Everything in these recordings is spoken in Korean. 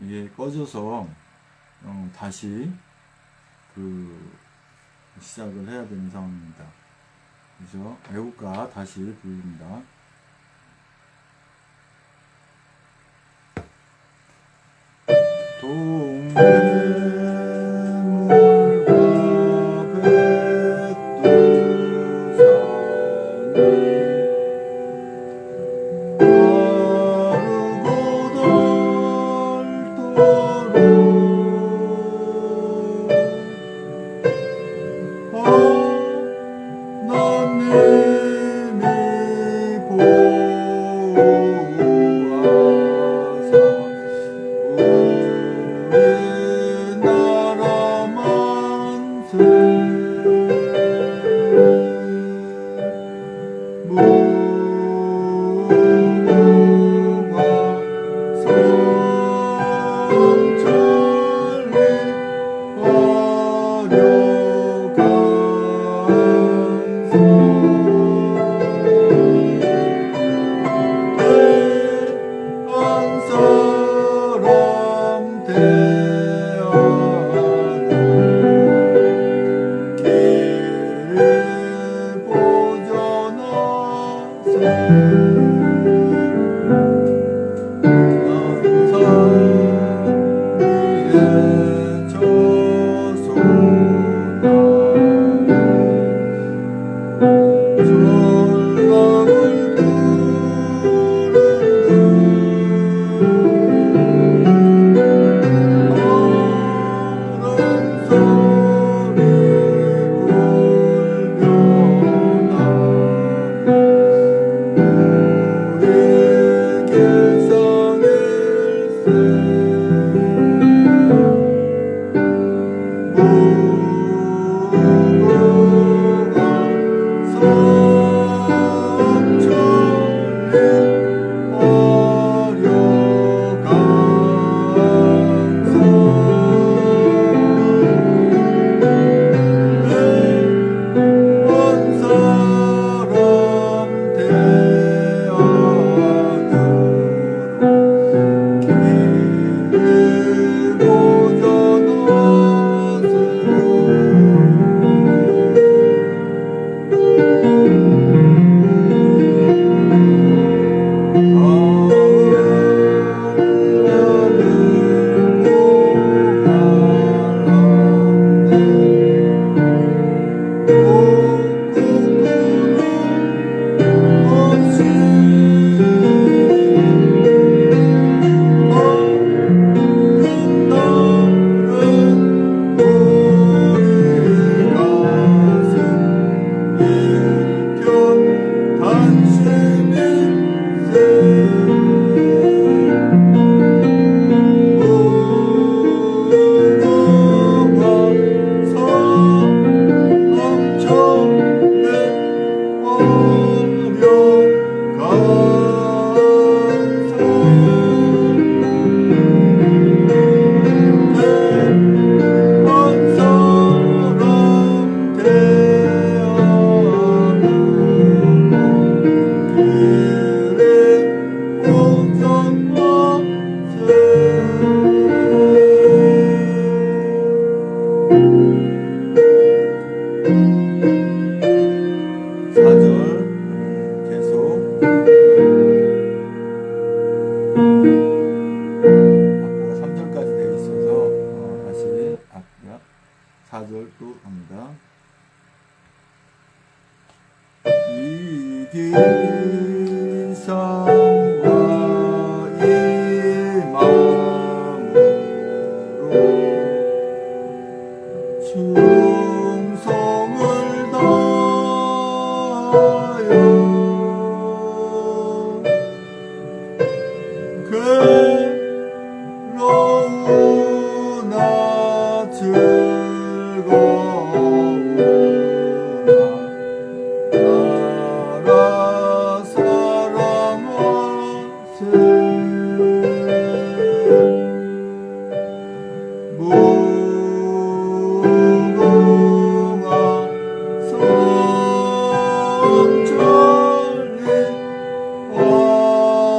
이게 꺼져서 다시 시작을 해야 되는 상황입니다. 그죠? 애국가 다시 부릅니다.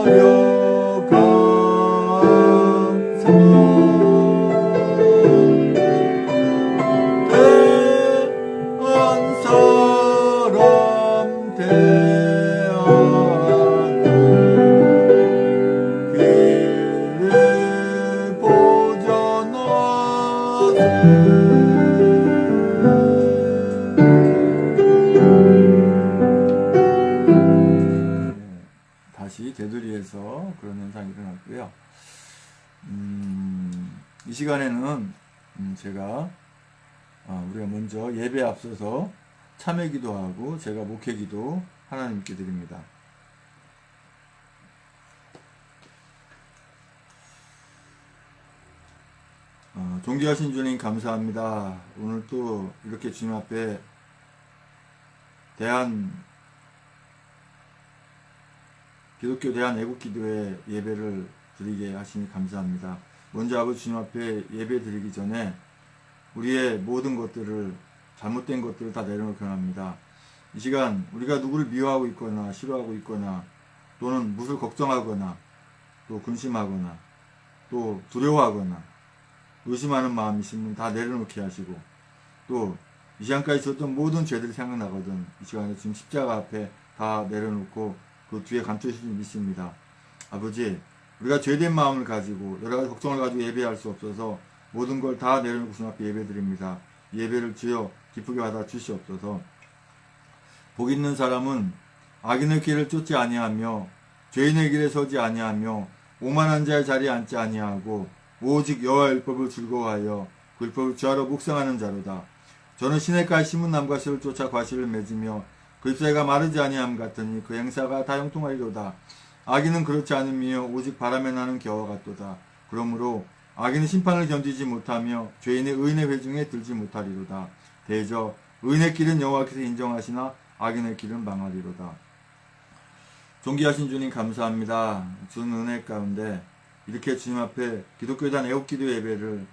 어려가 다시 되돌이해서 그런 현상이 일어났고요. 이 시간에는 제가 우리가 먼저 예배에 앞서서 참회 기도하고 제가 목회 기도 하나님께 드립니다. 존귀하신 주님 감사합니다. 오늘 또 이렇게 주님 앞에 기독교 대한 애국기도회 예배를 드리게 하시니 감사합니다. 먼저 아버지 주님 앞에 예배 드리기 전에 우리의 모든 것들을, 잘못된 것들을 다 내려놓기 원합니다. 이 시간 우리가 누구를 미워하고 있거나 싫어하고 있거나 또는 무엇을 걱정하거나 또 근심하거나 또 두려워하거나 의심하는 마음이 있으면 다 내려놓게 하시고, 또 이 시간까지 졌던 모든 죄들이 생각나거든 이 시간에 지금 십자가 앞에 다 내려놓고 그 뒤에 감춰주실 줄 믿습니다. 아버지, 우리가 죄된 마음을 가지고 여러 가지 걱정을 가지고 예배할 수 없어서 모든 걸 다 내려놓고 주님 앞에 예배드립니다. 예배를 주여 기쁘게 받아 주시옵소서. 복 있는 사람은 악인의 길을 쫓지 아니하며 죄인의 길에 서지 아니하며 오만한 자의 자리에 앉지 아니하고 오직 여호와의 율법을 즐거워하여 그 율법을 주하러 묵상하는 자로다. 저는 시냇가에 심은 나무가 씨를 쫓아 과실을 맺으며 그 잎사귀가 마르지 아니함 같으니 그 행사가 다 형통하리로다. 악인은 그렇지 않으며 오직 바람에 나는 겨와 같도다. 그러므로 악인은 심판을 견디지 못하며 죄인의 의인의 회중에 들지 못하리로다. 대저 의인의 길은 여호와께서 인정하시나 악인의 길은 망하리로다. 존귀하신 주님 감사합니다. 주는 은혜 가운데 이렇게 주님 앞에 기독교에 대한 애국기도 예배를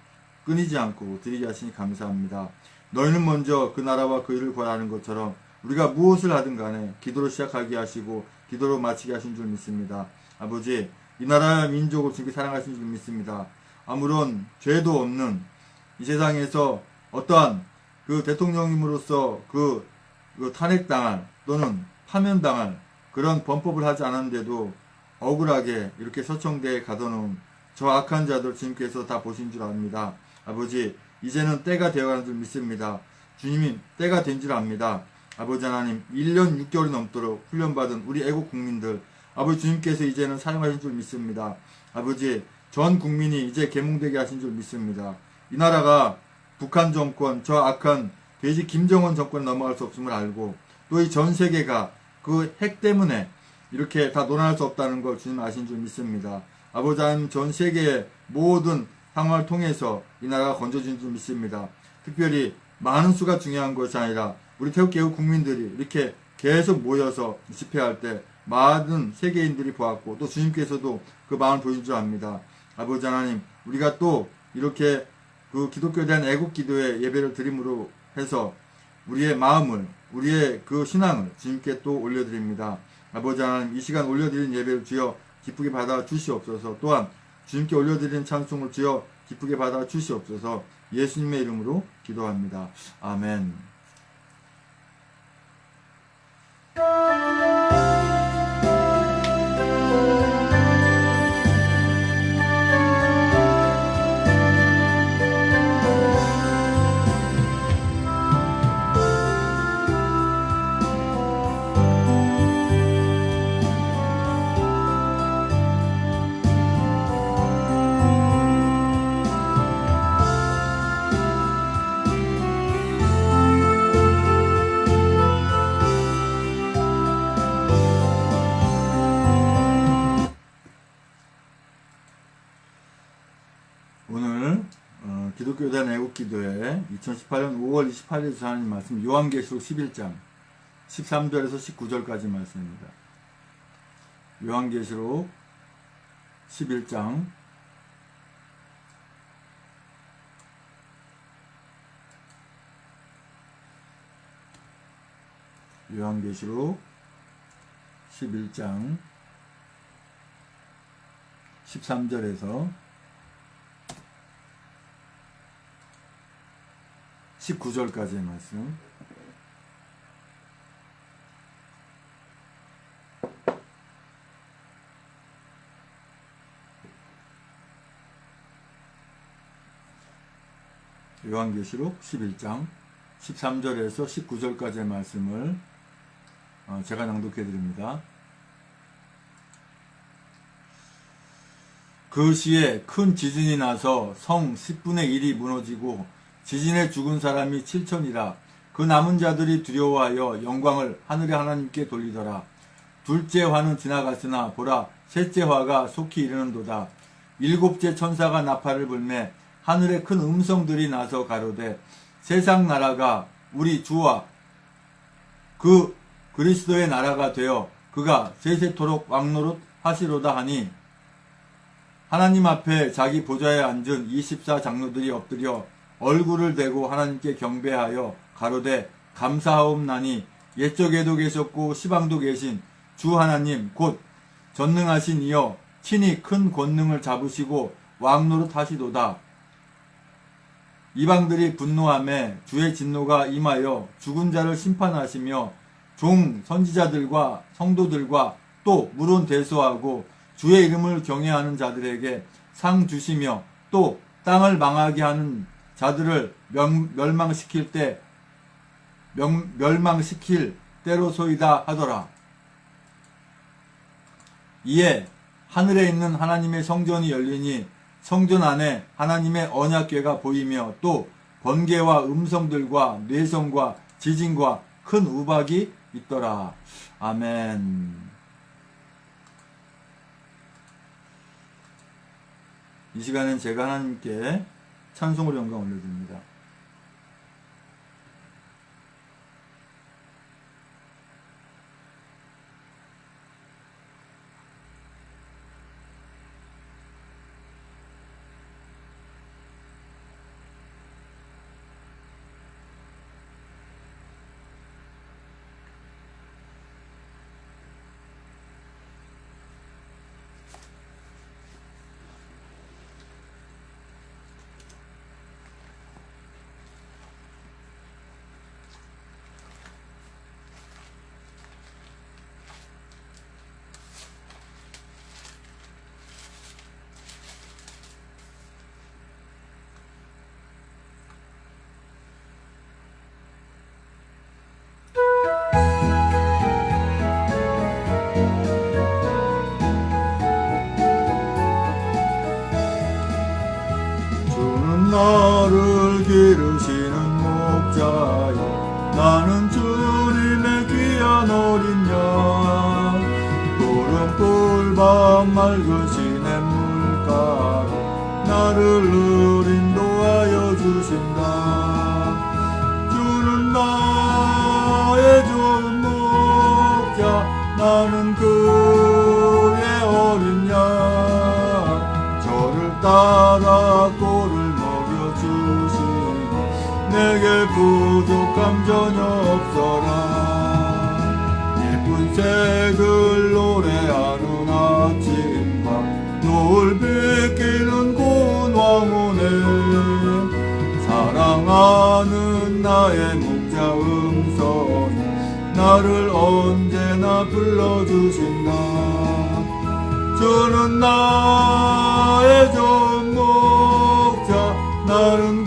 끊이지 않고 드리게 하시니 감사합니다. 너희는 먼저 그 나라와 그 일을 구하라는 것처럼 우리가 무엇을 하든 간에 기도로 시작하게 하시고 기도로 마치게 하신 줄 믿습니다. 아버지, 이 나라와 민족을 주님께 사랑하신 줄 믿습니다. 아무런 죄도 없는 이 세상에서 어떠한 그 대통령님으로서 그 탄핵당할 또는 파면당할 그런 범법을 하지 않았는데도 억울하게 이렇게 서청대에 가둬놓은 저 악한 자들 주님께서 다 보신 줄 압니다. 아버지, 이제는 때가 되어가는 줄 믿습니다. 주님이 때가 된 줄 압니다. 아버지 하나님, 1년 6개월이 넘도록 훈련받은 우리 애국 국민들, 아버지 주님께서 이제는 사용하신 줄 믿습니다. 아버지, 전 국민이 이제 계몽되게 하신 줄 믿습니다. 이 나라가 북한 정권, 저 악한 돼지 김정은 정권에 넘어갈 수 없음을 알고 또 이 전 세계가 그 핵 때문에 이렇게 다 논할 수 없다는 걸 주님 아신 줄 믿습니다. 아버지 하나님, 전 세계의 모든 상황을 통해서 이 나라가 건져진 줄 믿습니다. 특별히 많은 수가 중요한 것이 아니라 우리 태국계국 국민들이 이렇게 계속 모여서 집회할 때 많은 세계인들이 보았고 또 주님께서도 그 마음을 보여준 줄 압니다. 아버지 하나님, 우리가 또 이렇게 그 기독교에 대한 애국기도의 예배를 드림으로 해서 우리의 마음을, 우리의 그 신앙을 주님께 또 올려드립니다. 아버지 하나님, 이 시간 올려드린 예배를 주여 기쁘게 받아 주시옵소서. 또한 주님께 올려드리는 찬송을 주여 기쁘게 받아 주시옵소서. 예수님의 이름으로 기도합니다. 아멘. 기독교에 대한 애국기도회 2018년 5월 28일 하나님 말씀 요한계시록 11장 13절에서 19절까지 말씀입니다. 요한계시록 11장 요한계시록 11장 13절에서 19절까지의 말씀. 요한계시록 11장 13절에서 19절까지의 말씀을 제가 낭독해 드립니다. 그 시에 큰 지진이 나서 성 10분의 1이 무너지고 지진에 죽은 사람이 7천이라. 그 남은 자들이 두려워하여 영광을 하늘의 하나님께 돌리더라. 둘째 화는 지나갔으나 보라 셋째 화가 속히 이르는도다. 일곱째 천사가 나팔을 불매 하늘에 큰 음성들이 나서 가로되 세상 나라가 우리 주와 그 그리스도의 나라가 되어 그가 세세토록 왕노릇 하시로다 하니 하나님 앞에 자기 보좌에 앉은 24장로들이 엎드려 얼굴을 대고 하나님께 경배하여 가로되 감사하옵나니 옛적에도 계셨고 시방도 계신 주 하나님 곧 전능하신 이여 친히 큰 권능을 잡으시고 왕노릇 하시도다. 이방들이 분노하며 주의 진노가 임하여 죽은 자를 심판하시며 종 선지자들과 성도들과 또 물론 대소하고 주의 이름을 경외하는 자들에게 상 주시며 또 땅을 망하게 하는 자들을 멸망시킬 때로소이다 하더라. 이에 하늘에 있는 하나님의 성전이 열리니 성전 안에 하나님의 언약궤가 보이며 또 번개와 음성들과 뇌성과 지진과 큰 우박이 있더라. 아멘. 이 시간엔 제가 하나님께 찬송으로 영광 올려드립니다. 나를 기르시는 목자여 나는 주님의 귀한 어린 양 푸른 꿀밤 맑으신 냇물가로 나를 늘 인도하여 주신다. 주는 나의 좋은 목자 나는 그의 어린 양 저를 따라 꼴을 내게 부족함 전혀 없어라. 예쁜 새들 노래하는 아침과 노을 비키는 고운 황혼에 사랑하는 나의 목자 음성이 나를 언제나 불러주신다. 주는 나의 좋은 목자 나는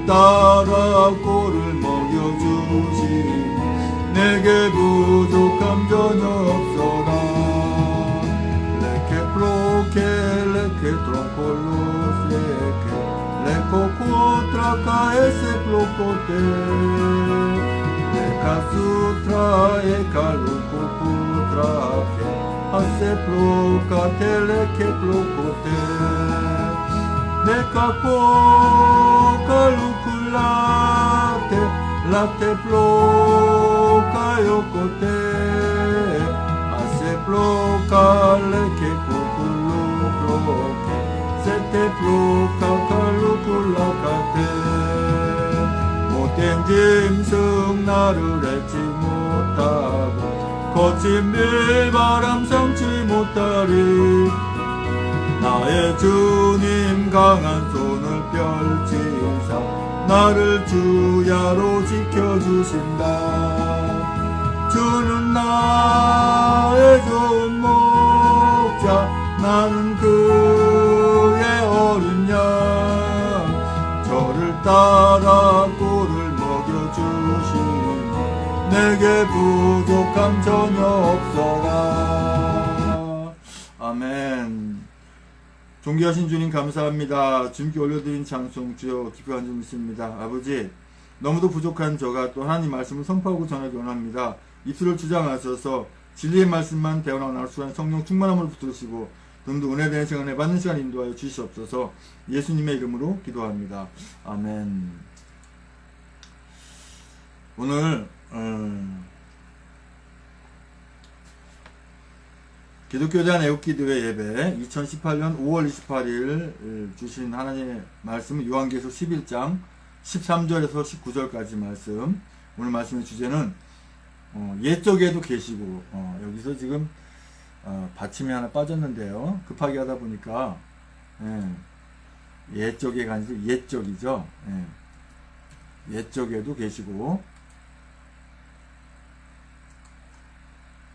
따라 꼴을 먹여주시니 내게 부족함 전혀 없어라. 레케 프로케 레케 트롱콜로스레케 레코코트라카 에세 플로코테 레카수트라 에칼루코쿠트라케 아세 플로카테 레케 플로코테 Nekapokalukulate late ploka yokote ase ploka leke kukulu ploke sete ploka kalukulakate 못된 짐승 나를 밟지 못하고 거친 밀바람 삼지 못하리. 나의 주님 강한 손을 펼치사 나를 주야로 지켜주신다. 주는 나의 좋은 목자 나는 그의 어린 양 저를 따라 꼴을 먹여주시니 내게 내게 부족함 전혀 없어라. 아멘. 존귀하신 주님 감사합니다. 주님께 올려드린 찬송 주여 깊이 간절 믿습니다. 아버지, 너무도 부족한 저가 또 하나님 말씀을 선포하고 전하기 원합니다. 입술을 주장하셔서 진리의 말씀만 대언하고 나올 수 있는 성령 충만함을 붙드시고 등등 은혜된 시간에 받는 시간 인도하여 주시옵소서. 예수님의 이름으로 기도합니다. 아멘. 오늘 기독교에 대한 애국기도회 예배 2018년 5월 28일 주신 하나님의 말씀은 요한계시록 11장 13절에서 19절까지 말씀. 오늘 말씀의 주제는 옛적에도 계시고, 여기서 지금 받침이 하나 빠졌는데요. 급하게 하다 보니까 옛적에가 아니라 옛적이죠. 옛적에도 계시고,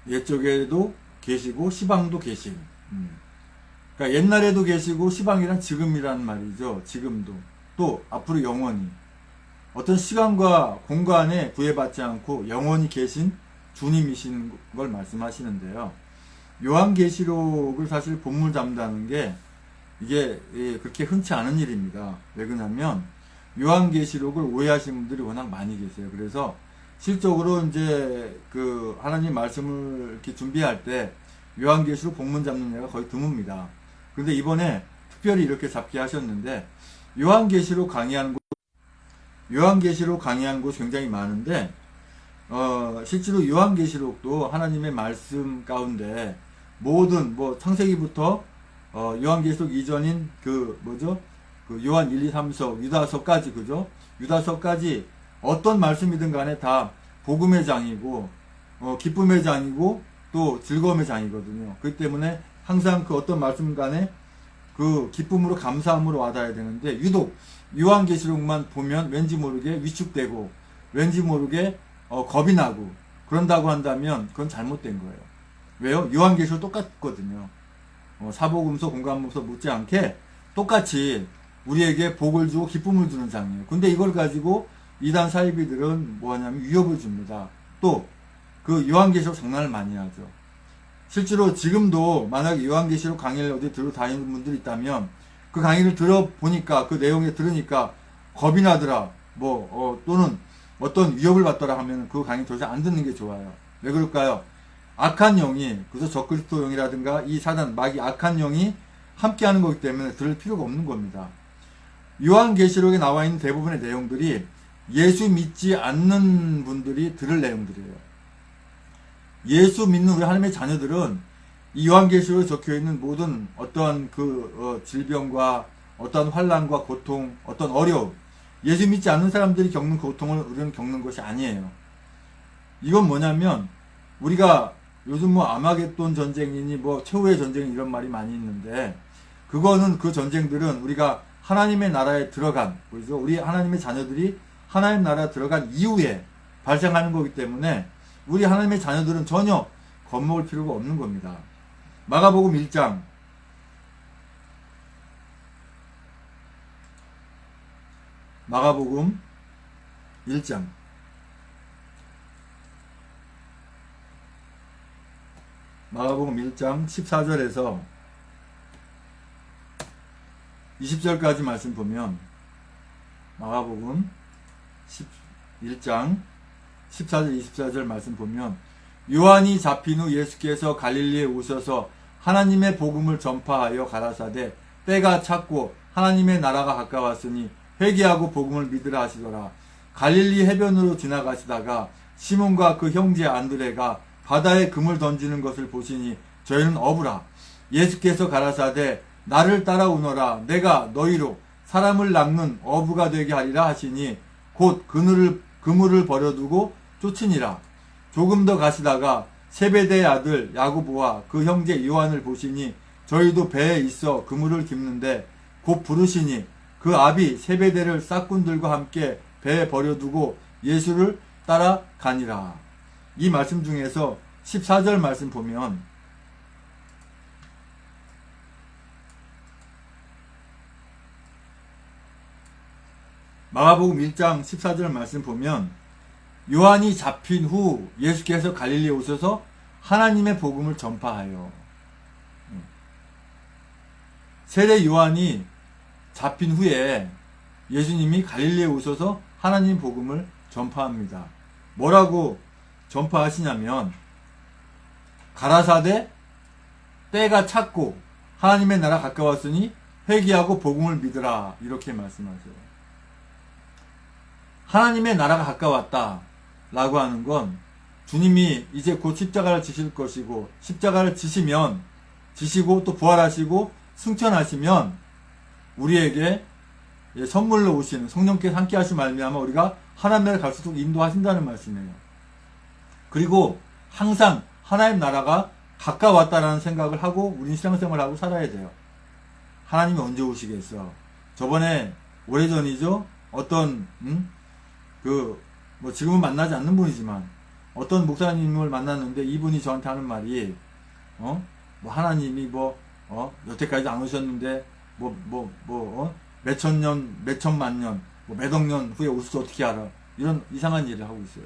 옛적에도 계시고 시방도 계신. 그러니까 옛날에도 계시고 시방이란 지금이란 말이죠. 지금도. 또 앞으로 영원히. 어떤 시간과 공간에 구애받지 않고 영원히 계신 주님이신 걸 말씀하시는데요. 요한계시록을 사실 본물 담다는 게 이게 그렇게 흔치 않은 일입니다. 왜 그러냐면 요한계시록을 오해하시는 분들이 워낙 많이 계세요. 그래서 실적으로 이제 그 하나님 말씀을 이렇게 준비할 때 요한계시록 본문 잡는 애가 거의 드뭅니다. 그런데 이번에 특별히 이렇게 잡게 하셨는데 요한계시록 강의하는 곳이 굉장히 많은데 실제로 요한계시록도 하나님의 말씀 가운데 모든 창세기부터 요한계시록 이전인 그 요한 1, 2, 3서 유다서까지 그죠? 유다서까지 어떤 말씀이든 간에 다 복음의 장이고 기쁨의 장이고 또 즐거움의 장이거든요. 그렇기 때문에 항상 그 어떤 말씀 간에 그 기쁨으로 감사함으로 와닿아야 되는데 유독 요한계시록만 보면 왠지 모르게 위축되고 왠지 모르게 겁이 나고 그런다고 한다면 그건 잘못된 거예요. 왜요? 요한계시록 똑같거든요. 사복음서 공관문서 못지않게 똑같이 우리에게 복을 주고 기쁨을 주는 장이에요. 근데 이걸 가지고 이단 사이비들은 뭐하냐면 위협을 줍니다. 또 그 요한계시록 장난을 많이 하죠. 실제로 지금도 만약에 요한계시록 강의를 어디 들어 다니는 분들이 있다면 그 강의를 들어보니까 그 내용에 들으니까 겁이 나더라 또는 어떤 위협을 받더라 하면 그 강의 도저히 안 듣는 게 좋아요. 왜 그럴까요? 악한 영이, 그래서 적그리스도 영이라든가 이 사단 마귀 악한 영이 함께하는 거기 때문에 들을 필요가 없는 겁니다. 요한계시록에 나와 있는 대부분의 내용들이 예수 믿지 않는 분들이 들을 내용들이에요. 예수 믿는 우리 하나님의 자녀들은 이 요한계시록에 적혀있는 모든 어떠한 질병과 어떠한 환난과 고통, 어떤 어려움, 예수 믿지 않는 사람들이 겪는 고통을 우리는 겪는 것이 아니에요. 이건 뭐냐면 우리가 요즘 아마겟돈 전쟁이니 최후의 전쟁 이런 말이 많이 있는데 그거는 그 전쟁들은 우리가 하나님의 나라에 들어간, 그죠? 우리 하나님의 자녀들이 하나님 나라에 들어간 이후에 발생하는 거기 때문에 우리 하나님의 자녀들은 전혀 겁먹을 필요가 없는 겁니다. 마가복음 1장 마가복음 1장 14절에서 20절까지 말씀 보면 마가복음 11장 14절 24절 말씀 보면 요한이 잡힌 후 예수께서 갈릴리에 오셔서 하나님의 복음을 전파하여 가라사대 때가 찼고 하나님의 나라가 가까웠으니 회개하고 복음을 믿으라 하시더라. 갈릴리 해변으로 지나가시다가 시몬과 그 형제 안드레가 바다에 금을 던지는 것을 보시니 저희는 어부라. 예수께서 가라사대 나를 따라오너라. 내가 너희로 사람을 낚는 어부가 되게 하리라 하시니 곧 그물을 버려두고 쫓으니라. 조금 더 가시다가 세베대의 아들 야고보와 그 형제 요한을 보시니 저희도 배에 있어 그물을 깁는데 곧 부르시니 그 아비 세베대를 싹꾼들과 함께 배에 버려두고 예수를 따라가니라. 이 말씀 중에서 14절 말씀 보면 마가복음 1장 14절 말씀 보면 요한이 잡힌 후 예수께서 갈릴리에 오셔서 하나님의 복음을 전파하여. 세례 요한이 잡힌 후에 예수님이 갈릴리에 오셔서 하나님 복음을 전파합니다. 뭐라고 전파하시냐면 가라사대 때가 찼고 하나님의 나라 가까웠으니 회개하고 복음을 믿으라 이렇게 말씀하세요. 하나님의 나라가 가까웠다 라고 하는 건 주님이 이제 곧 십자가를 지실 것이고 십자가를 지시고 또 부활하시고 승천하시면 우리에게 선물로 오시는 성령께서 함께 하시고 말미암아 우리가 하나님을 갈 수 있도록 인도하신다는 말씀이에요. 그리고 항상 하나님 나라가 가까웠다라는 생각을 하고 우리는 신앙생활을 하고 살아야 돼요. 하나님이 언제 오시겠어? 저번에 오래전이죠. 어떤 뭐 지금은 만나지 않는 분이지만 어떤 목사님을 만났는데 이분이 저한테 하는 말이 뭐 하나님이 여태까지 안 오셨는데 몇천 년, 몇천만 년, 몇억 년 후에 오실지 어떻게 알아? 이런 이상한 일을 하고 있어요.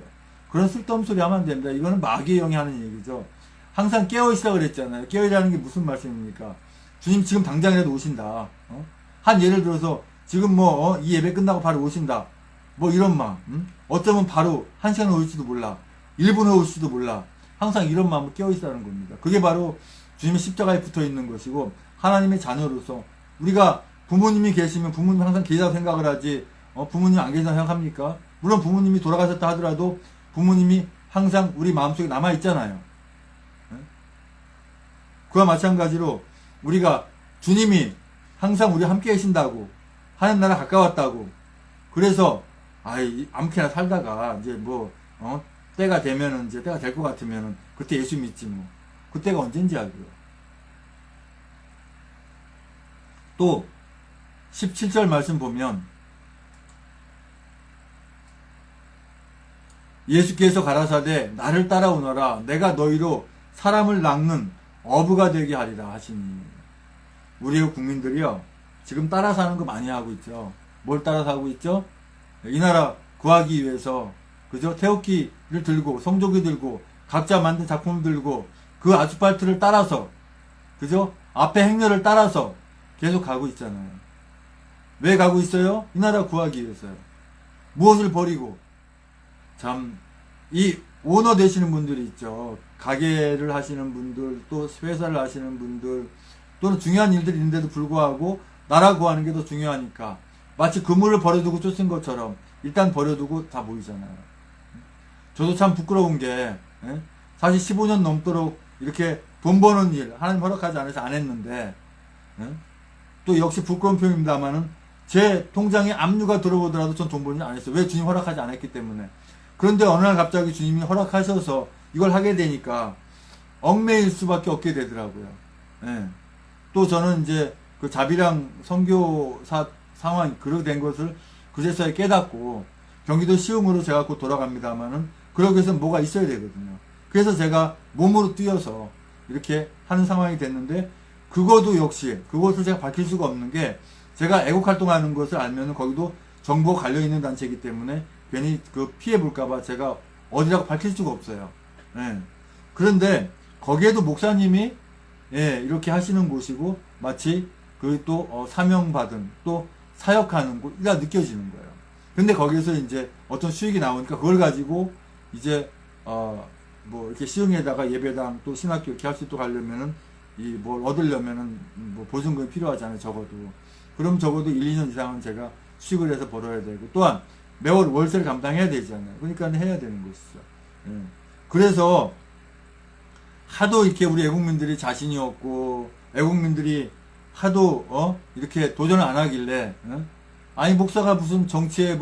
그런 쓸데없는 소리 하면 안 됩니다. 이거는 마귀의 영이 하는 얘기죠. 항상 깨어있으라고 그랬잖아요. 깨어있라는 게 무슨 말씀입니까? 주님 지금 당장이라도 오신다. 한 예를 들어서 지금 이 예배 끝나고 바로 오신다. 이런 마음. 어쩌면 바로 1시간 후에 올지도 몰라. 1분 후에 올지도 몰라. 항상 이런 마음으로 깨어있으라는 겁니다. 그게 바로 주님의 십자가에 붙어 있는 것이고 하나님의 자녀로서 우리가 부모님이 계시면 부모님 항상 계시다고 생각을 하지 부모님 안 계시다고 생각합니까? 물론 부모님이 돌아가셨다 하더라도 부모님이 항상 우리 마음속에 남아있잖아요. 그와 마찬가지로 우리가 주님이 항상 우리와 함께 계신다고 하나님 나라 가까웠다고 그래서 아무렇게나 살다가 이제 때가 되면은 이제 때가 될 것 같으면은 그때 예수 믿지 뭐. 그때가 언젠지 알고요. 또 17절 말씀 보면 예수께서 가라사대 나를 따라오너라 내가 너희로 사람을 낚는 어부가 되게 하리라 하시니 우리의 국민들이요 지금 따라 사는 거 많이 하고 있죠. 뭘 따라 사고 있죠? 이 나라 구하기 위해서 그죠? 태극기를 들고 성조기 들고 각자 만든 작품을 들고 그 아스팔트를 따라서 그죠? 앞에 행렬을 따라서 계속 가고 있잖아요. 왜 가고 있어요? 이 나라 구하기 위해서요. 무엇을 버리고 참 이 오너 되시는 분들이 있죠. 가게를 하시는 분들 또 회사를 하시는 분들 또는 중요한 일들이 있는데도 불구하고 나라 구하는 게 더 중요하니까 마치 그물을 버려두고 쫓은 것처럼 일단 버려두고 다 모이잖아요. 저도 참 부끄러운 게 사실 15년 넘도록 이렇게 돈 버는 일 하나님 허락하지 않아서 안 했는데 또 역시 부끄러운 표현입니다만은 제 통장에 압류가 들어오더라도 전 돈 버는 일 안 했어요. 왜? 주님 허락하지 않았기 때문에. 그런데 어느 날 갑자기 주님이 허락하셔서 이걸 하게 되니까 얽매일 수밖에 없게 되더라고요. 또 저는 이제 그 자비랑 선교사 상황이 그렇게 된 것을 그제서야 깨닫고 경기도 시흥으로 제가 곧 돌아갑니다만은 그러기 위해서 뭐가 있어야 되거든요. 그래서 제가 몸으로 뛰어서 이렇게 하는 상황이 됐는데 그것도 역시 그것을 제가 밝힐 수가 없는 게 제가 애국 활동하는 것을 알면은 거기도 정보가 갈려있는 단체이기 때문에 괜히 그 피해 볼까봐 제가 어디라고 밝힐 수가 없어요. 그런데 거기에도 목사님이 이렇게 하시는 곳이고 마치 그 또 사명받은 또 사역하는 곳이라 느껴지는 거예요. 근데 거기에서 이제 어떤 수익이 나오니까 그걸 가지고 이제 뭐 이렇게 시흥에다가 예배당 또 신학교 이렇게 할 수 있도록 하려면은 뭘 얻으려면은 뭐 보증금이 필요하잖아요. 적어도. 그럼 적어도 1, 2년 이상은 제가 수익을 해서 벌어야 되고 또한 매월 월세를 감당해야 되잖아요. 그러니까 해야 되는 것이죠. 그래서 하도 이렇게 우리 애국민들이 자신이 없고 애국민들이 하도 이렇게 도전을 안 하길래 아니 목사가 무슨 정치에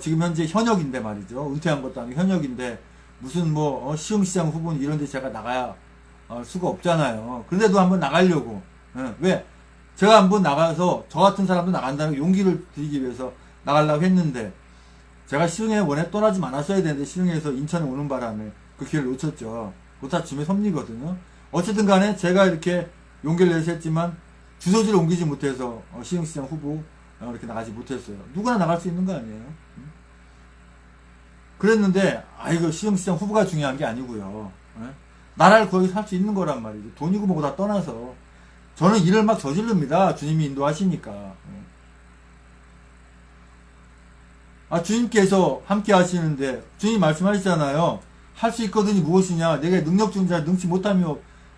지금 현재 현역인데 말이죠. 은퇴한 것도 아니고 현역인데 무슨 시흥시장 후보는 이런 데 제가 나가야 수가 없잖아요. 그런데도 한번 나가려고. 왜? 제가 한번 나가서 저 같은 사람도 나간다는 용기를 드리기 위해서 나가려고 했는데 제가 시흥에 원래 떠나지 않았어야 되는데 시흥에서 인천에 오는 바람에 그 기회를 놓쳤죠. 그거 다 주님의 섭리거든요. 어쨌든 간에 제가 이렇게 용기를 내서 했지만 주소지를 옮기지 못해서 시흥시장 후보 이렇게 나가지 못했어요. 누구나 나갈 수 있는 거 아니에요? 그랬는데 이거 시정시장 후보가 중요한 게 아니고요. 예? 나라를 구하기 살 수 있는 거란 말이죠. 돈이고 뭐고 다 떠나서 저는 일을 막 저지릅니다. 주님이 인도하시니까. 주님께서 함께 하시는데 주님 말씀하시잖아요. 할 수 있거든이 무엇이냐. 내게 능력 준 자 능치 못함이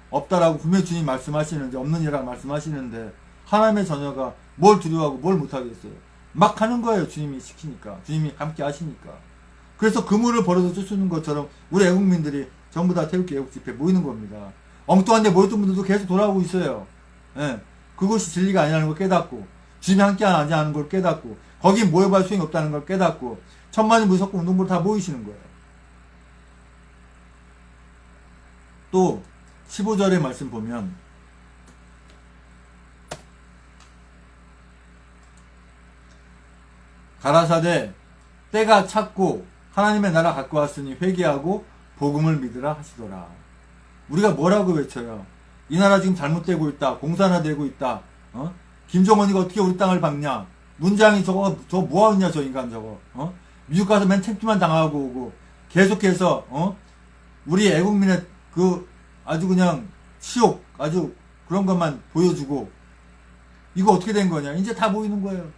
없다라고 분명히 주님 말씀하시는데, 없는 이라고 말씀하시는데, 하나님의 자녀가 뭘 두려워하고 뭘 못하겠어요. 막 하는 거예요. 주님이 시키니까. 주님이 함께 하시니까. 그래서 그물을 벌어서 쫓는 것처럼 우리 애국민들이 전부 다 태극기 애국 집회 모이는 겁니다. 엉뚱한 데 모였던 분들도 계속 돌아오고 있어요. 예. 그것이 진리가 아니라는 걸 깨닫고, 주님이 함께 하지 않은 걸 깨닫고, 거기 모여봐야 소용이 없다는 걸 깨닫고, 천만이 무섭고 운동부로 다 모이시는 거예요. 또 15절의 말씀 보면, 가라사대 때가 찼고 하나님의 나라 갖고 왔으니 회개하고 복음을 믿으라 하시더라. 우리가 뭐라고 외쳐요? 이 나라 지금 잘못되고 있다. 공산화되고 있다. 김정은이가 어떻게 우리 땅을 박냐? 문장이 저거 뭐하냐 저 인간 저거. 미국 가서 맨 챙기만 당하고 오고 계속해서 우리 애국민의 그 아주 그냥 치욕 아주 그런 것만 보여주고, 이거 어떻게 된 거냐? 이제 다 모이는 거예요.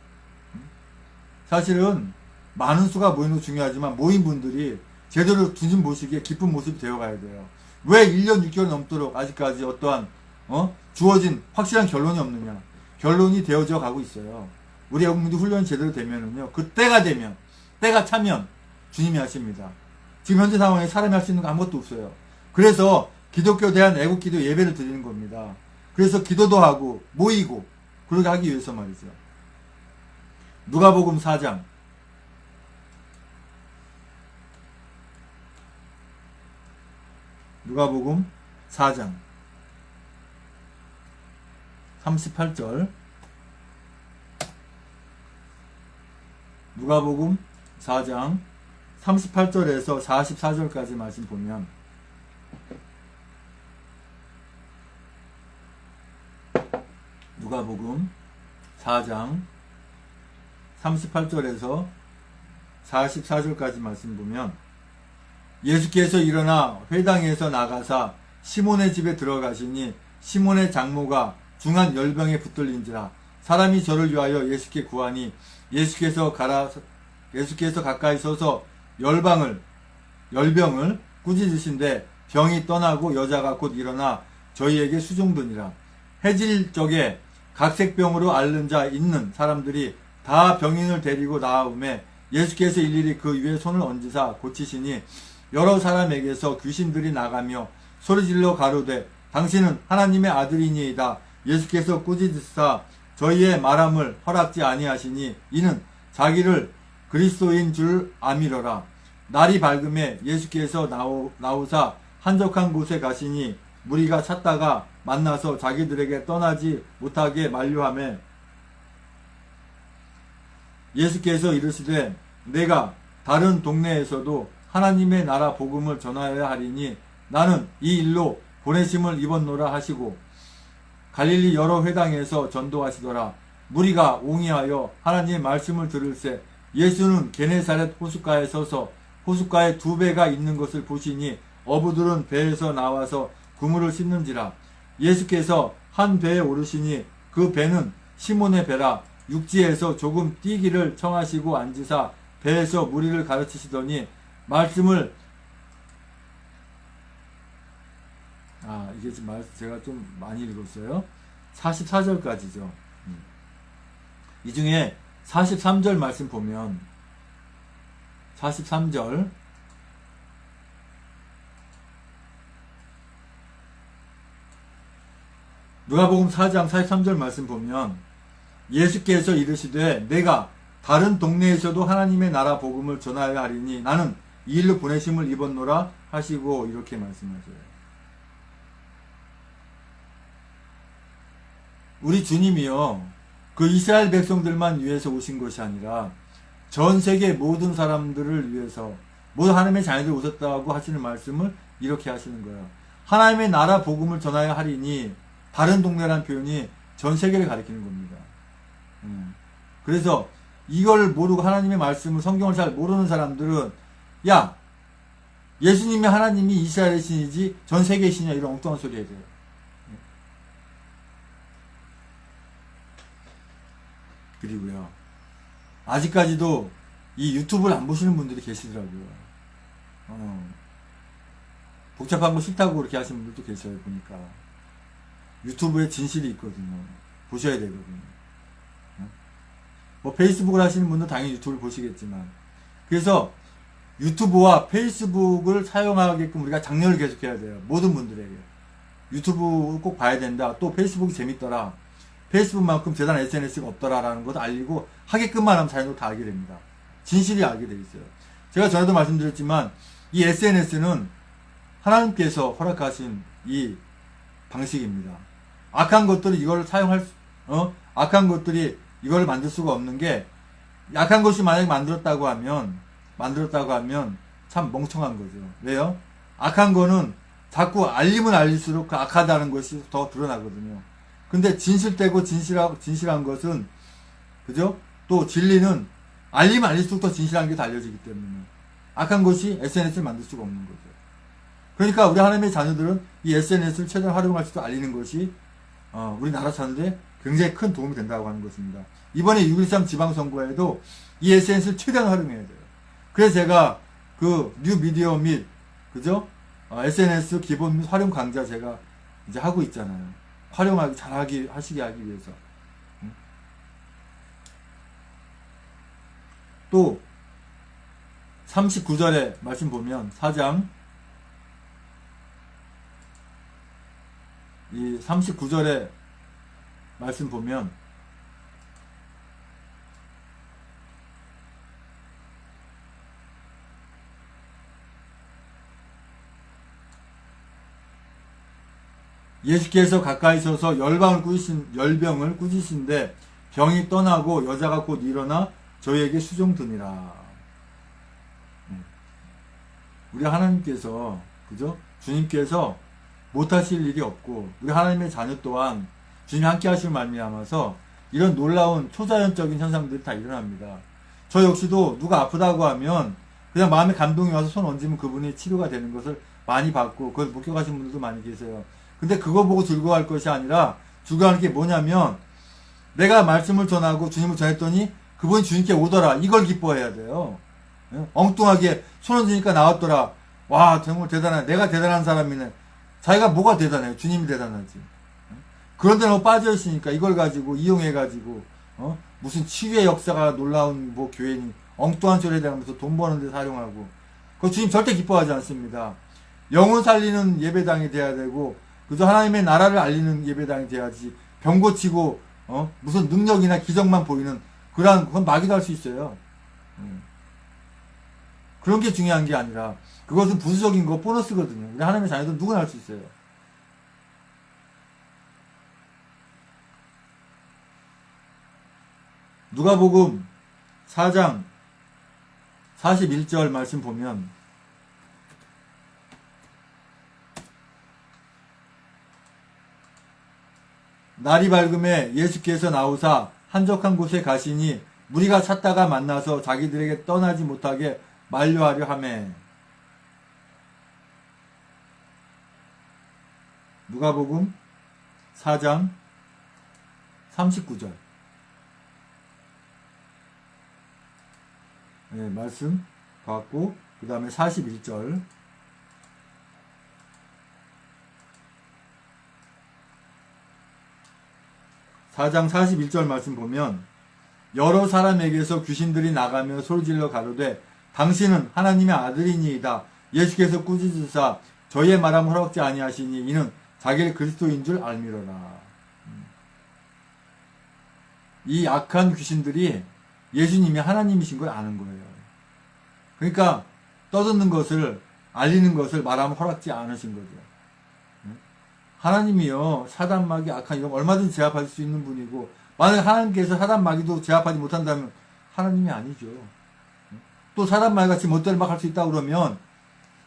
사실은 많은 수가 모이는 거 중요하지만 모인 분들이 제대로 주님 보시기에 기쁜 모습이 되어가야 돼요. 왜 1년 6개월 넘도록 아직까지 어떠한 주어진 확실한 결론이 없느냐? 결론이 되어져 가고 있어요. 우리 애국민들 훈련이 제대로 되면은요, 그 때가 되면, 때가 차면 주님이 하십니다. 지금 현재 상황에 사람이 할 수 있는 거 아무것도 없어요. 그래서 기독교에 대한 애국기도 예배를 드리는 겁니다. 그래서 기도도 하고 모이고 그렇게 하기 위해서 말이죠. 누가복음 4장 누가복음 4장 38절 누가복음 4장 38절에서 44절까지 말씀 보면, 누가복음 4장 38절에서 44절까지 말씀 보면, 예수께서 일어나 회당에서 나가사 시몬의 집에 들어가시니 시몬의 장모가 중한 열병에 붙들린지라. 사람이 저를 위하여 예수께 구하니 예수께서 가까이 서서 열병을 꾸짖으신데 병이 떠나고 여자가 곧 일어나 저희에게 수종드니라. 해질 적에 각색병으로 앓는 자 있는 사람들이 다 병인을 데리고 나아오매 예수께서 일일이 그 위에 손을 얹으사 고치시니 여러 사람에게서 귀신들이 나가며 소리질러 가로되 당신은 하나님의 아들이니이다. 예수께서 꾸짖으사 저희의 말함을 허락지 아니하시니 이는 자기를 그리스도인 줄 아미러라. 날이 밝음에 예수께서 나오사 한적한 곳에 가시니 무리가 찾다가 만나서 자기들에게 떠나지 못하게 만류하매 예수께서 이르시되 내가 다른 동네에서도 하나님의 나라 복음을 전하여야 하리니 나는 이 일로 보내심을 입었노라 하시고 갈릴리 여러 회당에서 전도하시더라. 무리가 옹이하여 하나님의 말씀을 들을새 예수는 게네사렛 호숫가에 서서 호숫가에 두 배가 있는 것을 보시니 어부들은 배에서 나와서 그물을 씻는지라. 예수께서 한 배에 오르시니 그 배는 시몬의 배라. 육지에서 조금 뛰기를 청하시고 앉으사 배에서 무리를 가르치시더니 말씀을 이게 지금 제가 좀 많이 읽었어요. 44절까지죠. 이 중에 43절 말씀 보면 43절 누가복음 4장 43절 말씀 보면 예수께서 이르시되 내가 다른 동네에서도 하나님의 나라 복음을 전하여야 하리니 나는 이 일로 보내심을 입었노라 하시고 이렇게 말씀하세요. 우리 주님이요, 그 이스라엘 백성들만 위해서 오신 것이 아니라 전 세계 모든 사람들을 위해서, 모든 하나님의 자녀들 오셨다고 하시는 말씀을 이렇게 하시는 거예요. 하나님의 나라 복음을 전하여야 하리니 다른 동네라는 표현이 전 세계를 가리키는 겁니다. 그래서 이걸 모르고 하나님의 말씀을, 성경을 잘 모르는 사람들은 야, 예수님이 하나님이 이스라엘의 신이지 전 세계의 신이야, 이런 엉뚱한 소리 해야 돼요. 그리고요, 아직까지도 이 유튜브를 안 보시는 분들이 계시더라고요. 복잡한 거 싫다고 그렇게 하시는 분들도 계셔요, 보니까. 유튜브에 진실이 있거든요. 보셔야 되거든요. 뭐 페이스북을 하시는 분은 당연히 유튜브를 보시겠지만, 그래서 유튜브와 페이스북을 사용하게끔 우리가 장려를 계속해야 돼요. 모든 분들에게. 유튜브 꼭 봐야 된다. 또 페이스북이 재밌더라. 페이스북만큼 대단한 SNS가 없더라라는 것도 알리고 하게끔만 하면 자연적으로 다 알게 됩니다. 진실이 알게 돼 있어요. 제가 전에도 말씀드렸지만 이 SNS는 하나님께서 허락하신 이 방식입니다. 악한 것들이 이걸 악한 것들이 이걸 만들 수가 없는 게, 약한 것이 만약에 만들었다고 하면 참 멍청한 거죠. 왜요? 악한 거는 자꾸 알리면 알릴수록 그 악하다는 것이 더 드러나거든요. 근데 진실되고 진실한 것은, 그죠? 또 진리는 알리면 알릴수록 더 진실한 게 더 알려지기 때문에 악한 것이 SNS를 만들 수가 없는 거죠. 그러니까 우리 하나님의 자녀들은 이 SNS를 최대한 활용할 수 있도록 알리는 것이 우리 나라 사는데 굉장히 큰 도움이 된다고 하는 것입니다. 이번에 6.13 지방선거에도 이 SNS를 최대한 활용해야 돼요. 그래서 제가 그 뉴미디어 및, 그죠? SNS 기본 및 활용 강좌 제가 이제 하고 있잖아요. 잘하게 하시게 하기 위해서. 또 39절에 말씀 보면, 4장 이 39절에 말씀 보면, 예수께서 가까이 서서 열병을 꾸짖으신데 병이 떠나고 여자가 곧 일어나 저희에게 수종드니라. 우리 하나님께서, 그죠? 주님께서 못하실 일이 없고, 우리 하나님의 자녀 또한 주님이 함께 하실 말미암아서 이런 놀라운 초자연적인 현상들이 다 일어납니다. 저 역시도 누가 아프다고 하면 그냥 마음에 감동이 와서 손 얹으면 그분이 치료가 되는 것을 많이 봤고, 그걸 목격하신 분들도 많이 계세요. 근데 그거 보고 즐거워할 것이 아니라 즐거워하는 게 뭐냐면, 내가 말씀을 전하고 주님을 전했더니 그분이 주님께 오더라, 이걸 기뻐해야 돼요. 엉뚱하게 손 얹으니까 나왔더라, 와 정말 대단해, 내가 대단한 사람이네. 자기가 뭐가 대단해요? 주님이 대단하지. 그런 데 너무 빠져있으니까 이걸 가지고 이용해가지고 무슨 치유의 역사가 놀라운 뭐 교회니 엉뚱한 소리 해대면서 돈 버는 데 사용하고, 그거 주님 절대 기뻐하지 않습니다. 영혼 살리는 예배당이 돼야 되고, 그저 하나님의 나라를 알리는 예배당이 돼야지, 병 고치고 무슨 능력이나 기적만 보이는 그건 마귀도 할 수 있어요. 그런 게 중요한 게 아니라 그것은 부수적인 거, 보너스거든요. 우리 하나님의 자녀들은 누구나 할 수 있어요. 누가복음 4장 41절 말씀 보면, 날이 밝음에 예수께서 나오사 한적한 곳에 가시니 무리가 찾다가 만나서 자기들에게 떠나지 못하게 만류하려 하매. 누가복음 4장 39절. 네, 말씀 봤고, 그 다음에 41절. (4장 41절) 말씀 보면, 여러 사람에게서 귀신들이 나가며 소리질러 가로되 당신은 하나님의 아들이니이다. 예수께서 꾸짖으사 저희의 말함 허락지 아니하시니 이는 자기를 그리스도인 줄 알미러라. 이 악한 귀신들이 예수님이 하나님이신 걸 아는 거예요. 그러니까 떠드는 것을, 알리는 것을 말하면 허락지 않으신 거죠. 하나님이요, 사단, 마귀, 악한 이런 거 얼마든지 제압할 수 있는 분이고, 만약 하나님께서 사단, 마귀도 제압하지 못한다면 하나님이 아니죠. 또 사단, 마귀 같이 멋대로 막 할 수 있다 그러면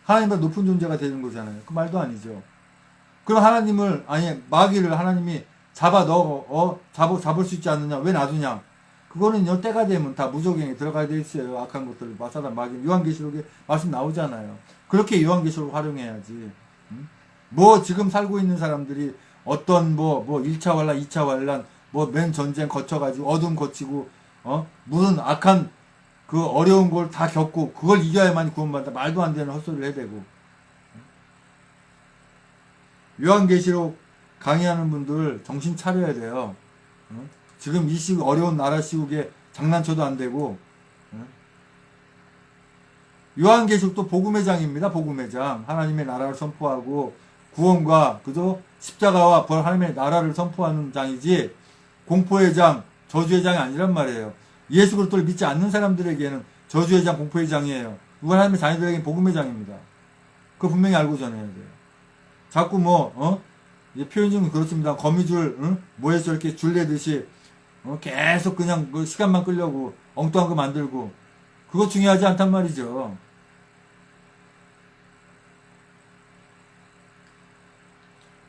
하나님보다 높은 존재가 되는 거잖아요. 그 말도 아니죠. 그럼 마귀를 하나님이 잡을 수 있지 않느냐? 왜 놔두냐? 그거는요, 때가 되면 다 무적행에 들어가야 돼 있어요. 악한 것들을 마사다 마귀 요한계시록에 말씀 나오잖아요. 그렇게 요한계시록 활용해야지. 응? 뭐 지금 살고 있는 사람들이 어떤 뭐 1차 환란, 2차 환란, 뭐 맨 전쟁 거쳐가지고 어둠 거치고 무슨 악한 그 어려운 걸 다 겪고 그걸 이겨야만 구원받는다. 말도 안 되는 헛소리를 해대고. 요한계시록 강의하는 분들 정신 차려야 돼요. 지금 이 시국 어려운 나라 시국에 장난쳐도 안 되고. 요한계시록도 복음의 장입니다. 복음의 장. 하나님의 나라를 선포하고 구원과 그저 십자가와 벌 하나님의 나라를 선포하는 장이지 공포의 장, 저주의 장이 아니란 말이에요. 예수 그리스도를 믿지 않는 사람들에게는 저주의 장, 공포의 장이에요. 이건 하나님의 자녀들에게는 복음의 장입니다. 그거 분명히 알고 전해야 돼요. 자꾸 표현 좀 그렇습니다. 거미줄, 뭐에 저렇게 줄 내듯이, 계속 그냥 그 시간만 끌려고 엉뚱한 거 만들고, 그거 중요하지 않단 말이죠.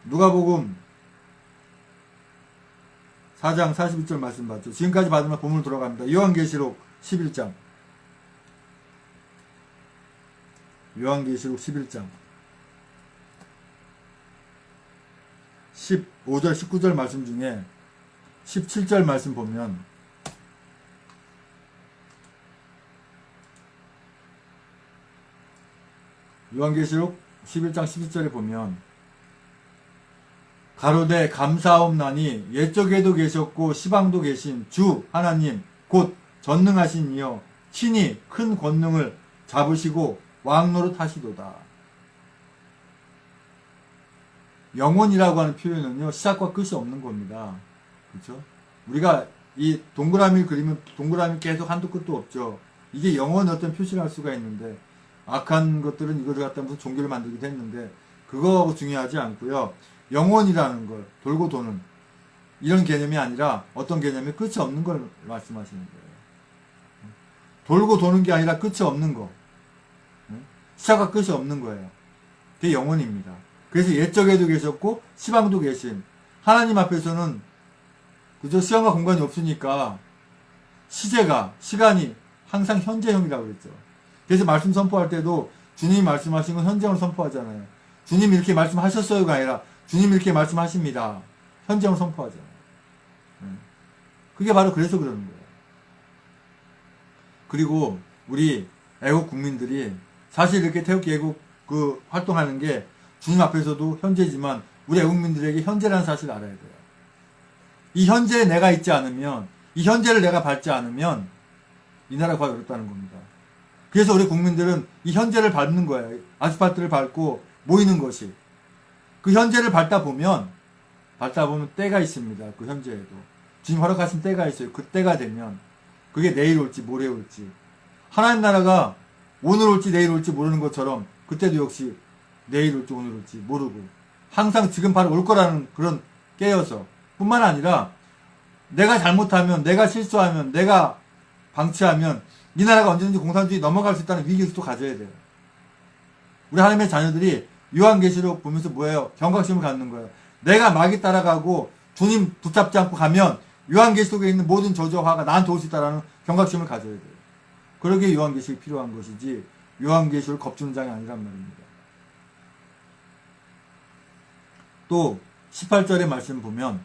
누가복음 4장 42절 말씀 봤죠. 지금까지 받으면 본문 들어갑니다. 요한계시록 11장. 요한계시록 11장. 15절, 19절 말씀 중에 17절 말씀 보면 요한계시록 11장 11절에 보면 가로되 감사옵나니 옛적에도 계셨고 시방도 계신 주 하나님 곧 전능하신 이여 친히 큰 권능을 잡으시고 왕노릇 하시도다. 영원이라고 하는 표현은요, 시작과 끝이 없는 겁니다. 그렇죠? 우리가 이 동그라미를 그리면 동그라미 계속 한도 끝도 없죠. 이게 영원의 어떤 표시를 할 수가 있는데, 악한 것들은 이걸 갖다 무슨 종교를 만들기도 했는데, 그거하고 중요하지 않고요. 영원이라는 걸, 돌고 도는, 이런 개념이 아니라 어떤 개념이 끝이 없는 걸 말씀하시는 거예요. 돌고 도는 게 아니라 끝이 없는 거. 시작과 끝이 없는 거예요. 그게 영원입니다. 그래서 옛적에도 계셨고 시방도 계신 하나님 앞에서는 그저 시간과 공간이 없으니까 시간이 항상 현재형이라고 그랬죠. 그래서 말씀 선포할 때도 주님이 말씀하신 건 현재형을 선포하잖아요. 주님이 이렇게 말씀하셨어요가 아니라 주님이 이렇게 말씀하십니다. 현재형을 선포하잖아요. 그게 바로 그래서 그러는 거예요. 그리고 우리 애국 국민들이 사실 이렇게 태극기 애국 활동하는 게 주님 앞에서도 현재지만 우리 애국민들에게 현재라는 사실을 알아야 돼요. 이 현재에 내가 있지 않으면, 이 현재를 내가 밟지 않으면 이 나라가 거의 어렵다는 겁니다. 그래서 우리 국민들은 이 현재를 밟는 거예요. 아스팔트를 밟고 모이는 것이. 그 현재를 밟다 보면 때가 있습니다. 그 현재에도. 주님 허락하신 때가 있어요. 그 때가 되면 그게 내일 올지 모레 올지. 하나님 나라가 오늘 올지 내일 올지 모르는 것처럼 그때도 역시 내일 올지 오늘 올지 모르고 항상 지금 바로 올 거라는 그런 깨어서 뿐만 아니라 내가 잘못하면, 내가 실수하면, 내가 방치하면 이 나라가 언제든지 공산주의 넘어갈 수 있다는 위기의식도 가져야 돼요. 우리 하나님의 자녀들이 요한계시록 보면서 뭐예요? 경각심을 갖는 거예요. 내가 마귀 따라가고 주님 붙잡지 않고 가면 요한계시록에 있는 모든 저주화가 나한테 올 수 있다는 경각심을 가져야 돼요. 그러기에 요한계시록이 필요한 것이지 요한계시록을 겁주는 장이 아니란 말입니다. 또 18절의 말씀 보면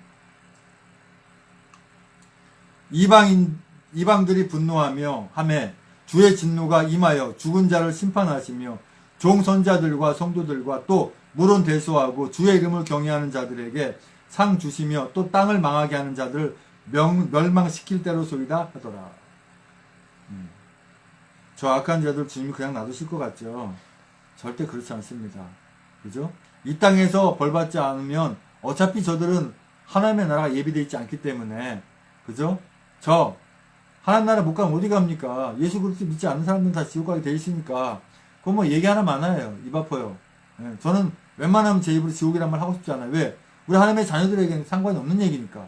이방들이 분노하며 하매 주의 진노가 임하여 죽은 자를 심판하시며 종선자들과 성도들과 또 물은 대소하고 주의 이름을 경외하는 자들에게 상 주시며 또 땅을 망하게 하는 자들을 멸망시킬 대로소이다 하더라. 저 악한 자들 주님이 그냥 놔두실 것 같죠? 절대 그렇지 않습니다. 그죠? 이 땅에서 벌받지 않으면 어차피 저들은 하나님의 나라가 예비되어 있지 않기 때문에, 그죠? 하나님 나라 못 가면 어디 갑니까? 예수 그리스도 믿지 않는 사람들은 다 지옥 가게 돼 있으니까 그거 뭐 얘기 하나 많아요. 입 아파요. 예, 저는 웬만하면 제 입으로 지옥이란 말 하고 싶지 않아요. 왜? 우리 하나님의 자녀들에게는 상관이 없는 얘기니까.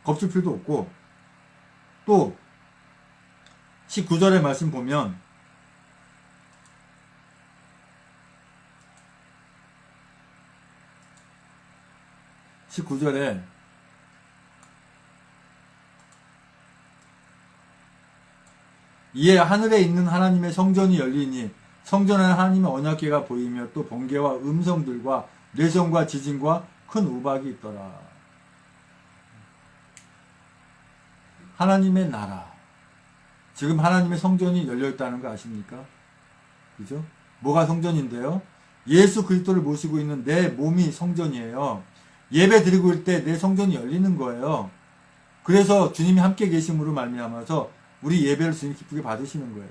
겁줄 필요도 없고. 또 19절의 말씀 보면 이에 하늘에 있는 하나님의 성전이 열리니 성전에 하나님의 언약궤가 보이며 또 번개와 음성들과 뇌성과 지진과 큰 우박이 있더라. 하나님의 나라. 지금 하나님의 성전이 열려있다는 거 아십니까? 그죠? 뭐가 성전인데요? 예수 그리스도를 모시고 있는 내 몸이 성전이에요. 예배 드리고 있을 때 내 성전이 열리는 거예요. 그래서 주님이 함께 계심으로 말미암아서 우리 예배를 주님 기쁘게 받으시는 거예요.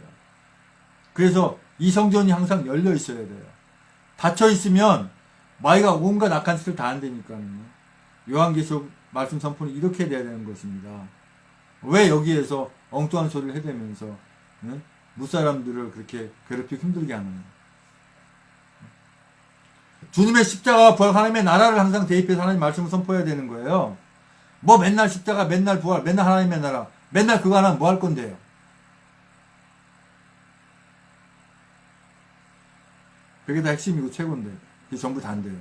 그래서 이 성전이 항상 열려 있어야 돼요. 닫혀 있으면 마귀가 온갖 악한 짓을 다 한다니까요. 요한계시록 말씀 선포는 이렇게 돼야 되는 것입니다. 왜 여기에서 엉뚱한 소리를 해대면서 무사람들을 그렇게 괴롭히고 힘들게 하느냐. 주님의 십자가와 부활, 하나님의 나라를 항상 대입해서 하나님 말씀을 선포해야 되는 거예요. 뭐 맨날 십자가, 맨날 부활, 맨날 하나님의 나라, 맨날 그거 하나 뭐 할 건데요. 그게 다 핵심이고 최고인데 그게 전부 다인데요.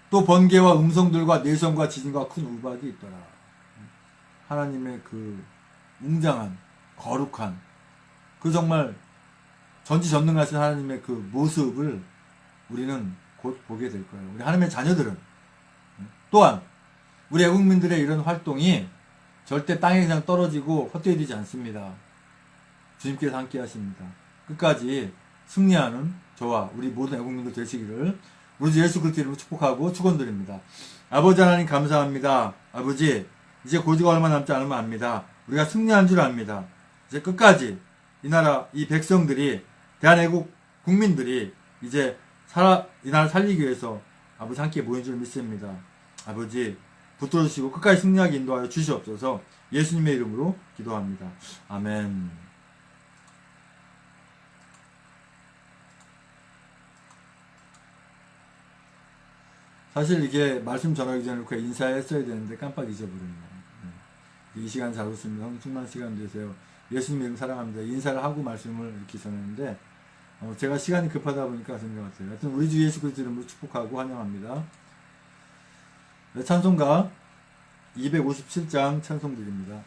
또 번개와 음성들과 내성과 지진과 큰 우박이 있더라. 하나님의 그 웅장한 거룩한 그 정말 전지전능하신 하나님의 그 모습을 우리는 곧 보게 될 거예요. 우리 하나님의 자녀들은 또한 우리 애국민들의 이런 활동이 절대 땅에 그냥 떨어지고 헛되이 되지 않습니다. 주님께서 함께 하십니다. 끝까지 승리하는 저와 우리 모든 애국민들 되시기를 우리 주 예수 그리스도 이름으로 축복하고 축원드립니다. 아버지 하나님 감사합니다. 아버지 이제 고지가 얼마 남지 않으면 압니다. 우리가 승리한 줄 압니다. 이제 끝까지 이 나라 이 백성들이 대한애국 국민들이 이제 이 나라를 살리기 위해서 아버지 함께 모인 줄 믿습니다. 아버지 붙들어 주시고 끝까지 승리하게 인도하여 주시옵소서. 예수님의 이름으로 기도합니다. 아멘. 사실 이게 말씀 전하기 전에 이렇게 인사했어야 되는데 깜빡 잊어버렸네요. 이 시간 잘 웃습니다. 충만한 시간 되세요. 예수님 이름 사랑합니다. 인사를 하고 말씀을 이렇게 전했는데 제가 시간이 급하다 보니까 그런 것 같아요. 하여튼 우리 주 예수 그리스도 이름으로 축복하고 환영합니다. 네, 찬송가 257장 찬송 드립니다.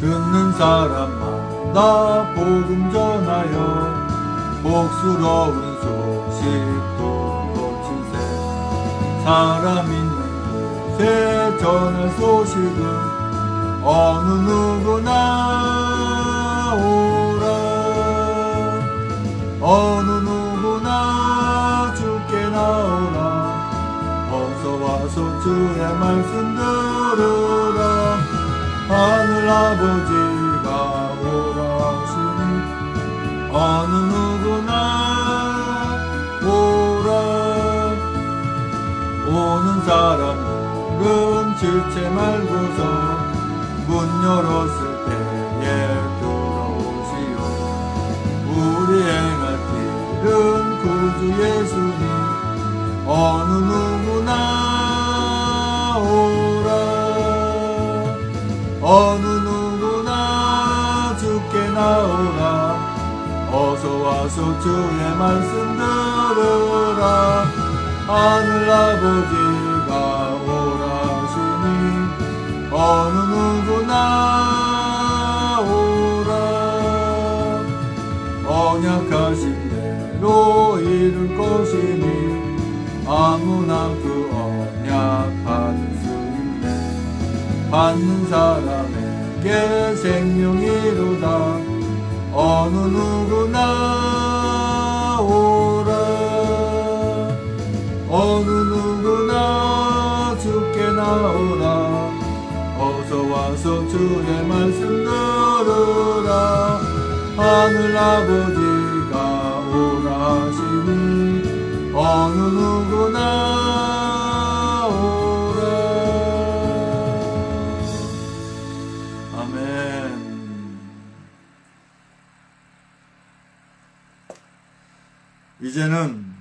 듣는 사람마다 복음 전하여 복스러운 소식 들어주세. 사람 있는 곳에 전할 소식은 어느 누구나 오라. 어느 누구나 주께 나오라. 어서 와서 주의 말씀 들으라. 하늘 아버지가 오라 하시니 어느 누구나 오라. 오는 사람들은 지체 말고서 문 열었을 때에 들어오시오. 우리 행할 길은 구주 예수님 어느 누구나 오라. 어느 누구나 주께 나오라. 어서 와서 주의 말씀 들으라. 하늘 아버지가 오라 하시니 어느 누구나 오라. 언약하신 대로 이룰 것이니 아무나 그 언약 받을 수 있네. 받는 사람에게 생명이로다. 어느 누구나 오라. 어느 누구나 주께 나오라. 어서 와서 주의 말씀 들으라. 하늘 아버지가 오라 하시니 어느 누구나 오라. 아멘. 이제는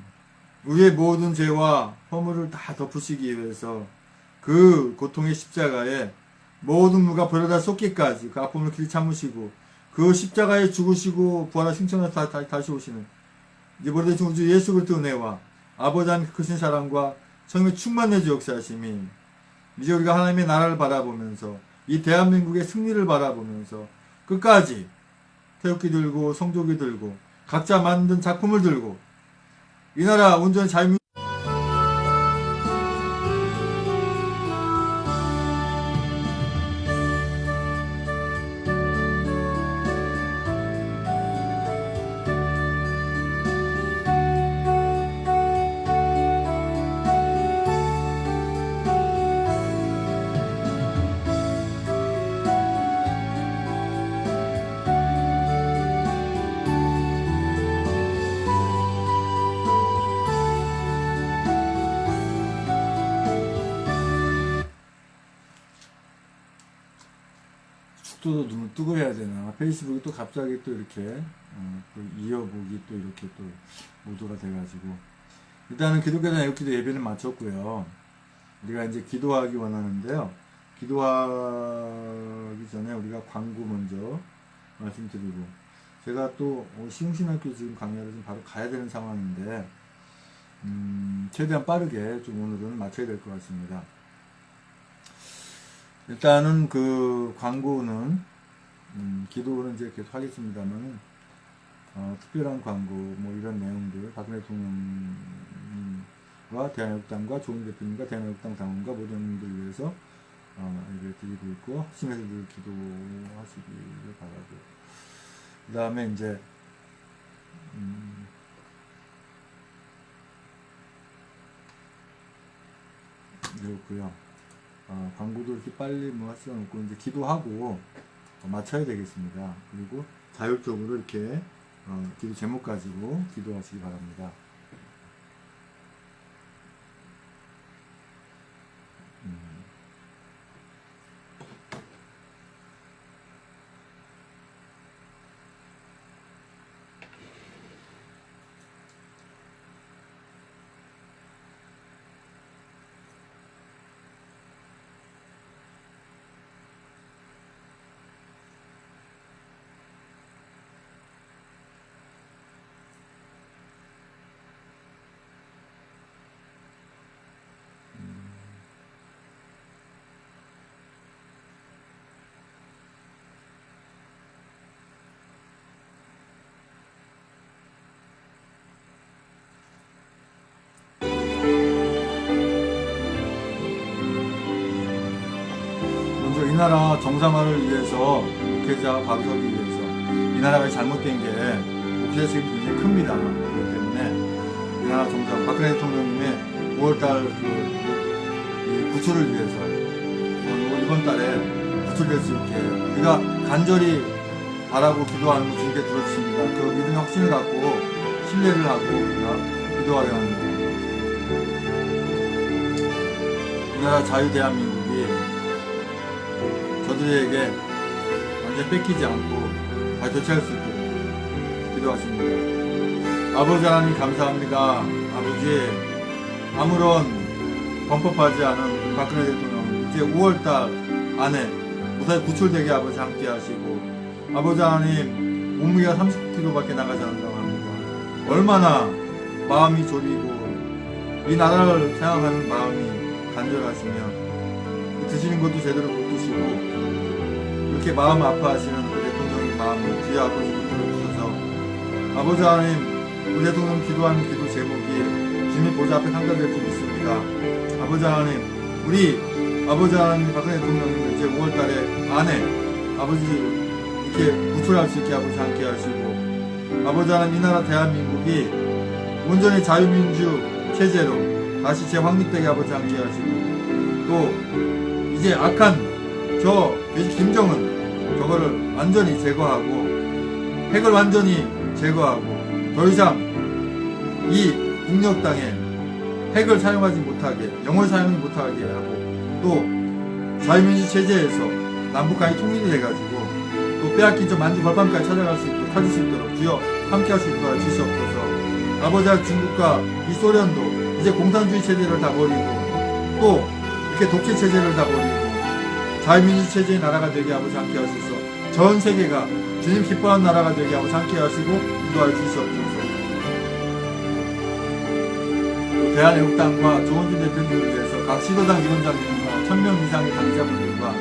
우리의 모든 죄와 허물을 다 덮으시기 위해서 그 고통의 십자가에 모든 무가 버려다 쏟기까지 그 아픔을 길이 참으시고 그 십자가에 죽으시고 부활하신 승천해서 다시 오시는 이번에 우주 예수 그리스도 은혜와 아버지 하나님 크신 사랑과 성령의 충만의 주 역사하심이 이제 우리가 하나님의 나라를 바라보면서 이 대한민국의 승리를 바라보면서 끝까지 태극기 들고 성조기 들고 각자 만든 작품을 들고 이 나라 온전히 자유민 또 눈을 뜨고 해야 되나. 페이스북이 또 갑자기 또 이렇게 또 이어보기 또 이렇게 또 모드가 돼가지고 일단은 기독교단 애국기도 예배는 마쳤고요. 우리가 이제 기도하기 원하는데요. 기도하기 전에 우리가 광고 먼저 말씀드리고 제가 또 시흥신학교 지금 강의하러 지금 바로 가야 되는 상황인데 최대한 빠르게 좀 오늘은 마쳐야 될 것 같습니다. 일단은 그 광고는 기도는 이제 계속 하겠습니다만 특별한 광고 뭐 이런 내용들 박근혜 대통령과 대한민국당과 조은희 대표님과 대한민국당 당원과 모든 분들을 위해서 예배 드리고 있고 핵심에서 늘 기도하시기를 바라고 그 다음에 이제 그렇고요. 광고도 이렇게 빨리 뭐 할 수는 없고 이제 기도하고 마쳐야 되겠습니다. 그리고 자율적으로 이렇게 기도 제목 가지고 기도하시기 바랍니다. 이 나라 정상화를 위해서 목회자 바로서기 위해서 이 나라가 잘못된 게 목회자 책임이 굉장히 큽니다. 그렇기 때문에 이 나라 정상 박근혜 대통령님의 5월달 그 구출을 위해서 이번 달에 구출될 수 있게 우리가 간절히 바라고 기도하는 거 주님께 들어주십니다. 그 믿음의 확신을 갖고 신뢰를 하고 우리가 기도하려 합니다. 이 나라 자유 대한민국이 저들에게 완전 뺏기지 않고 다 교체할 수 있도록 기도하십니다. 아버지 하나님 감사합니다. 아버지 아무런 범법하지 않은 박근혜 대통령 이제 5월달 안에 무사히 구출되게 아버지 함께 하시고 아버지 하나님 몸무게가 39kg밖에 나가지 않는다고 합니다. 얼마나 마음이 졸이고 이 나라를 생각하는 마음이 간절하시면 드시는 것도 제대로 못 드시고 이렇게 마음 아파하시는 우리 대통령의 마음을 귀하고 들어주셔서 아버지 하나님 우리 대통령 기도하는 기도 제목이 주님 보좌 앞에 상달될 줄 믿습니다. 아버지 하나님 우리 아버지 하나님 박근혜 대통령님 이제 5월달에 안에 아버지 이렇게 구출할 수 있게 아버지 함께 하시고 아버지 하나님 이 나라 대한민국이 온전히 자유민주 체제로 다시 재확립되게 아버지 함께 하시고 또 이제 악한 저 김정은 저거를 완전히 제거하고 핵을 완전히 제거하고 더 이상 이 북녘 땅에 핵을 사용하지 못하게 영을 사용하지 못하게 하고 또 자유민주 체제에서 남북한이 통일이 돼가지고 또 빼앗긴 저 만주 벌판까지 찾아갈 수 있도록 찾을 수 있도록 주여 함께 할 수 있도록 주시옵소서. 아버지 중국과 이 소련도 이 이제 공산주의 체제를 다 버리고 또 이렇게 독재 체제를 다 버리고 자유민주 체제의 나라가 되게 아버지 함께 하셔서 전 세계가 주님 기뻐하는 나라가 되게 아버지 함께 하시고 인도하여 주시옵소서. 또 대한애국당과 조원진 대표님을 위해서 각 시도당 위원장님과 1000명 이상의 당사분들과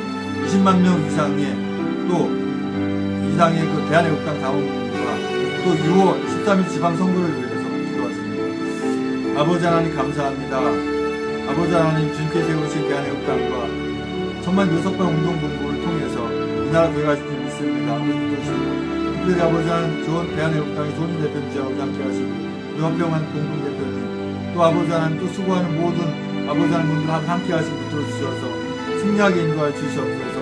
20만 명 이상의 그 대한애국당 당원분들과 또 6월 13일 지방선거를 위해서 기도하십니다. 아버지 하나님 감사합니다. 아버지 하나님 주님께 세우신 대한애국당과 천만 여섯번 운동본부를 통해서 이 나라 구해가실 줄 믿습니다. 아버지 믿으시고 특별히 아버지 하나님 대한애국당의 조원진 대표님과 함께 하시고 유한평한 공동대표님 또 아버지 하나님 또 수고하는 모든 아버지 하나님 분들 함께 하시고 붙들어 주셔서 승리하게 인도하여 주시옵소서.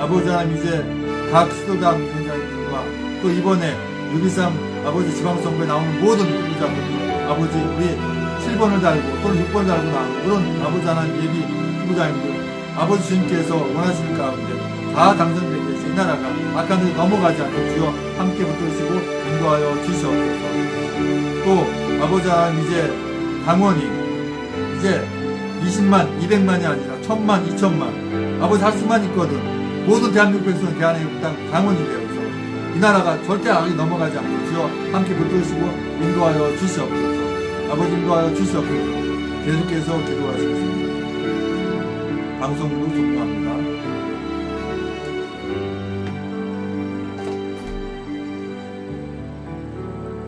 아버지 하나님 이제 각 시도당 위원장님과 또 이번에 6.23 아버지 지방선거에 나오는 모든 후보자분들 아버지 우리 7번을 달고 또는 6번을 달고 나오는 그런 아버지 하나님 예비 후보자님들 아버지 주님께서 원하시는 가운데 다 당선되게 해서 이 나라가 악한 데로 넘어가지 않도록 주여 함께 붙들으시고 인도하여 주시옵소서. 또 아버지 하나님 이제 당원이 이제 20만 200만이 아니라 1000만 2000만 아버지 할 수만 있거든. 모든 대한민국 백성은 대한애국당 당원이 되어서 이 나라가 절대 악이 넘어가지 않고 주여 함께 붙들으시고 인도하여 주시옵소서. 아버지 인도하여 주시옵소서. 계속해서 기도하시겠습니다. 방송도 종료합니다.